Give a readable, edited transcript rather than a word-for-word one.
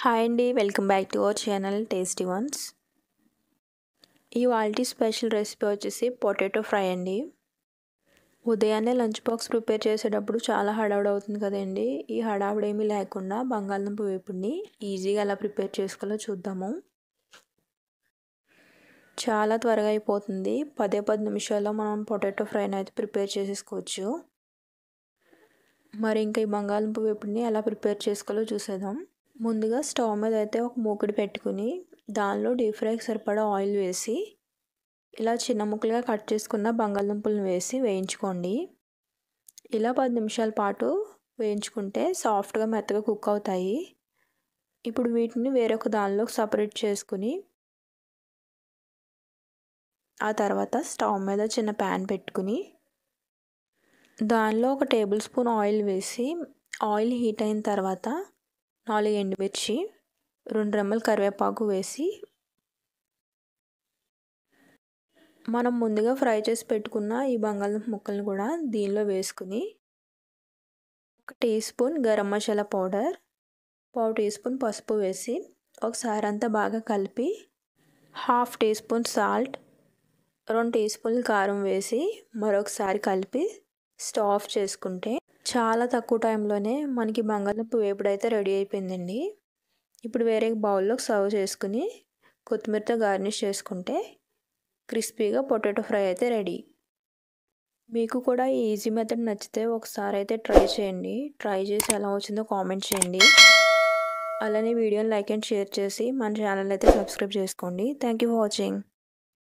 Hi అండి, welcome back to our channel tasty once. ఇవాల్టి special recipe వచ్చేసి potato fry అండి. ఉదయాన్నే లంచ్ బాక్స్ ప్రిపేర్ చేసేటప్పుడు చాలా హడావుడి అవుతుంది కదండి. ఈ హడావుడి ఏమీ లేకుండా బంగాళదుంప వేపుడిని ఈజీగా ఎలా ప్రిపేర్ చేసుకోవాలో చూద్దాము. చాలా త్వరగా అయిపోతుంది. 10 నిమిషాల్లో మనం పొటాటో ఫ్రైని అయితే ప్రిపేర్ చేసేసుకోవచ్చు. మరి ఇంకా ఈ బంగాళదుంప వేపుడిని ఎలా ప్రిపేర్ చేసుకోవాలో చూసేద్దాం. ముందుగా స్టవ్ మీద అయితే ఒక మూకుడు పెట్టుకుని దానిలో డీప్ ఫ్రైకి సరిపడా ఆయిల్ వేసి ఇలా చిన్న ముక్కలుగా కట్ చేసుకున్న బంగాళదుంపలను వేసి వేయించుకోండి. ఇలా 10 నిమిషాల పాటు వేయించుకుంటే సాఫ్ట్గా మెత్తగా కుక్ అవుతాయి. ఇప్పుడు వీటిని వేరొక దానిలోకి సపరేట్ చేసుకుని ఆ తర్వాత స్టవ్ మీద చిన్న ప్యాన్ పెట్టుకుని దానిలో 1 టేబుల్ స్పూన్ ఆయిల్ వేసి ఆయిల్ హీట్ అయిన తర్వాత 4 ఎండుమిర్చి 2 రెమ్మల కరివేపాకు వేసి మనం ముందుగా ఫ్రై చేసి పెట్టుకున్న ఈ బంగాళదుంప ముక్కలను కూడా దీనిలో వేసుకుని 1 teaspoon garam masala powder, 1/2 teaspoon పసుపు వేసి ఒకసారి అంతా బాగా కలిపి 1/2 టీ స్పూన్ సాల్ట్, 2 టీ స్పూన్లు కారం వేసి మరొకసారి కలిపి స్టవ్ ఆఫ్ చేసుకుంటే చాలా తక్కువ టైంలోనే మనకి బంగాళదుంప వేపుడు అయితే రెడీ అయిపోయిందండి. ఇప్పుడు వేరే బౌల్లోకి సర్వ్ చేసుకుని కొత్తిమీరతో గార్నిష్ చేసుకుంటే క్రిస్పీగా పొటాటో ఫ్రై అయితే రెడీ. మీకు కూడా ఈ ఈజీ మెథడ్ నచ్చితే ఒకసారి అయితే ట్రై చేయండి. ట్రై చేసి ఎలా వచ్చిందో కామెంట్ చేయండి. అలానే వీడియోని లైక్ అండ్ షేర్ చేసి మన ఛానల్ అయితే సబ్స్క్రైబ్ చేసుకోండి. Thank you for watching.